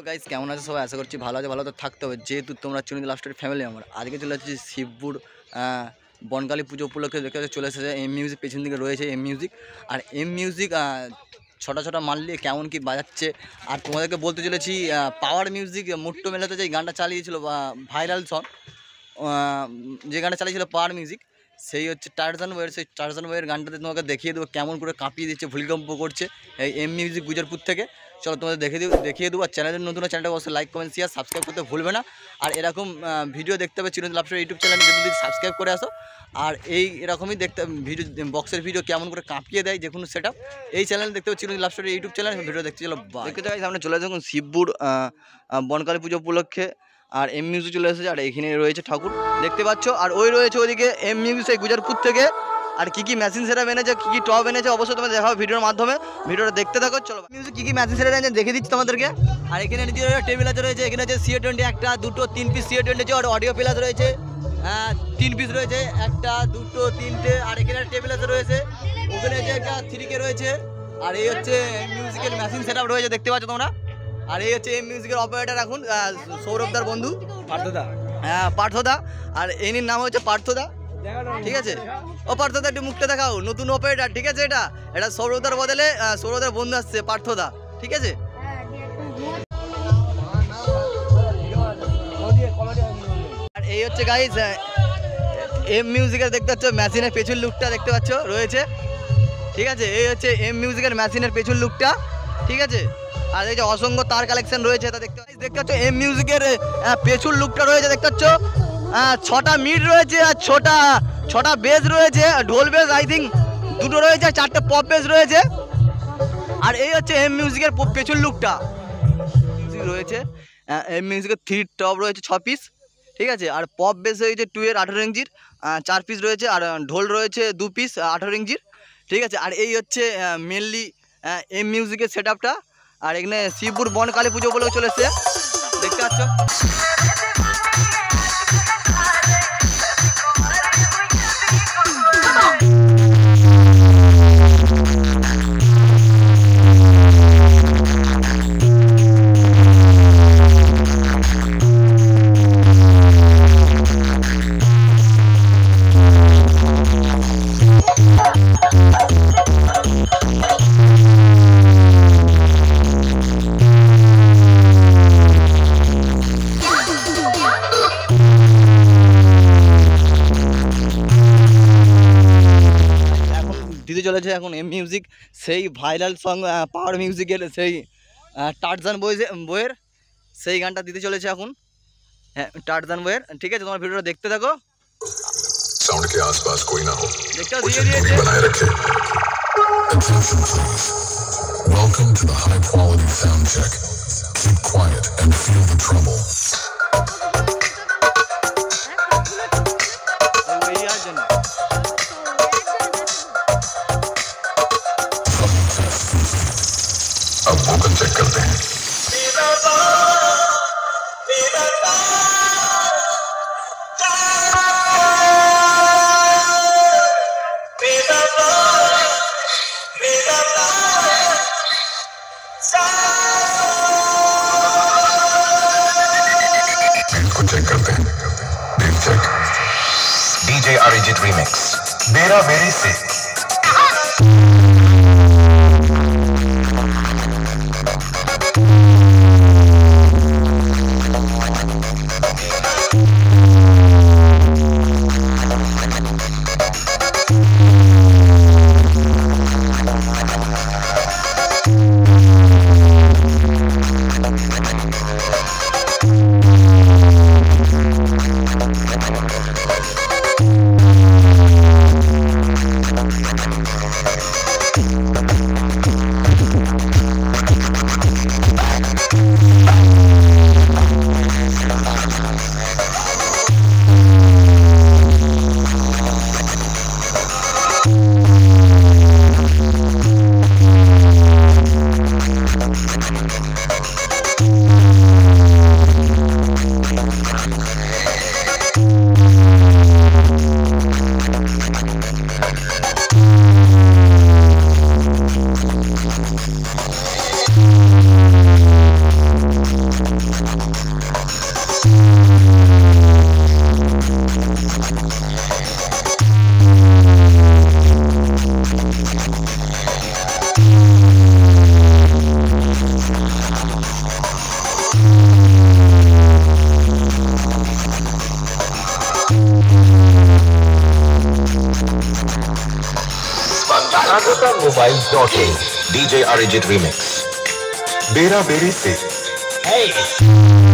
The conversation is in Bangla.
গাইস কেমন আছে সবাই? আশা করছি ভালো আছে, ভালো তো থাকতে হবে, যেহেতু তোমরা চিরঞ্জিত লাভ স্টোরি ফ্যামিলি। আমার আজকে চলে যাচ্ছি শিবপুর বনকালী পুজো উপলক্ষে দেখতে চলে এসেছে এম মিউজিক। পেছন দিকে রয়েছে এম মিউজিক। আর এম মিউজিক ছোটা ছোটা মারলে কেমন কি বাজাচ্ছে। আর তোমাদেরকে বলতে চলেছি পাওয়ার মিউজিক মুট্টো মেলাতে যে গানটা চালিয়েছিল ভাইরাল সং, যে গানটা চালিয়েছিল পাওয়ার মিউজিক, সেই হচ্ছে টার্জান বইয়ের। সেই টার্জান বইয়ের গানটাতে তোমাকে দেখিয়ে দেবো কেমন করে কাঁপিয়ে দিচ্ছে, ভূমিকম্প করছে এই এম মিউজিক গুজরপুর থেকে। চলো তোমাদের দেখিয়ে দেবো। আর চ্যানেলের নতুন চ্যানেলটা অবশ্যই লাইক কমেন্ট শেয়ার সাবস্ক্রাইব করতে ভুলবে না। আর এরকম ভিডিও দেখতে হবে Chiranjit love story YouTube channel যদি সাবস্ক্রাইব করে আসো। আর এরকমই দেখতে ভিডিও, বক্সের ভিডিও কেমন করে কাঁপিয়ে দেয় যে কোনো সেট এই চ্যানেল দেখতে হবে Chiranjit love story YouTube channel. Video দেখতে চলো দেখতে চাই সামনে চলে আসুন শিবপুর বনকালী পুজো উপলক্ষে। আর এম মিউজিক চলে এসেছে। আর এখানে রয়েছে ঠাকুর দেখতে পাচ্ছ। আর ওই রয়েছে ওইদিকে এম মিউজিক সেই গুজরপুর থেকে। আর কী মেশিন সেটআপ এনেছে, কী টপ এনেছে অবশ্যই তোমাদের দেখাবো ভিডিওর মাধ্যমে। ভিডিওটা দেখতে থাকো। চলো মিউজিক কী মেশিন সেটআপ এনেছে দেখে দিচ্ছি তোমাদেরকে। আর এখানে টেবিল আছে রয়েছে, এখানে আছে CA20 একটা দুটো 3 পিস CA20 আছে। আর অডিও প্লাস রয়েছে 3 পিস রয়েছে, একটা দুটো তিনটে। আর এখানে টেবিল আছে রয়েছে, ওখানে আছে একটা 3K রয়েছে। আর এই হচ্ছে মিউজিকের মেশিন সেটআপ রয়েছে দেখতে পাচ্ছ তোমরা। আর এই হচ্ছে এম মিউজিকের অপারেটার এখন সৌরভদার বন্ধু পার্থদা। হ্যাঁ পার্থদা। আর এর নাম হচ্ছে পার্থদা, ঠিক আছে। ও পার্থদা একটু মুখটা দেখাও, নতুন অপারেটার, ঠিক আছে। এটা সৌরভদার বদলে সৌরভদার বন্ধু আসছে পার্থদা, ঠিক আছে। আর এই হচ্ছে গাইস এম মিউজিকের দেখতে পাচ্ছ মেশিনের পেছন লুকটা দেখতে পাচ্ছ রয়েছে, ঠিক আছে। এই হচ্ছে এম মিউজিকের মেশিনের পেছন লুকটা, ঠিক আছে। আর এই যে অসংখ্য তার কালেকশন রয়েছে তা দেখতে পাচ্ছ। এম মিউজিকের পেছন লুকটা রয়েছে দেখতে পাচ্ছ। 6টা মিড রয়েছে আর 6টা বেস রয়েছে, ঢোল বেস আই থিঙ্ক 2টো রয়েছে, 4টে পপ বেস রয়েছে। আর এই হচ্ছে এম মিউজিকের পেছন লুকটা রয়েছে। এম মিউজিকের 3 টপ রয়েছে 6 পিস, ঠিক আছে। আর পপ বেস রয়েছে 2 এর 18 ইঞ্চির 4 পিস রয়েছে। আর ঢোল রয়েছে 2 পিস 18 ইঞ্চির, ঠিক আছে। আর এই হচ্ছে মেনলি এম মিউজিকের সেট আপটা। আর এখানে শিবপুর বনকালী পুজো বলেও চলে এসছে দেখতে পাচ্ছ। দিতে চলেছে এখন এম মিউজিক সেই ভাইরাল সং পাওয়ার মিউজিকের সেই টার্জান বইয়ের সেই গানটা দিতে চলেছে এখন। হ্যাঁ টার্জান বইয়ের, ঠিক আছে। তোমার ভিডিওটা দেখতে থাকো। साउंड के आसपास कोई ना हो, देखो कुछ दूरी बनाए रखे। Attention please. Welcome to the high quality sound check. Keep quiet and feel the tremble. अब वोकल चेक करते हैं। को चेक करते हैं। Bass check. DJ Arijit remix बेरा बेरी से। Dynamovibes.in DJ Arijit Remix. Bera Beri se. Hey!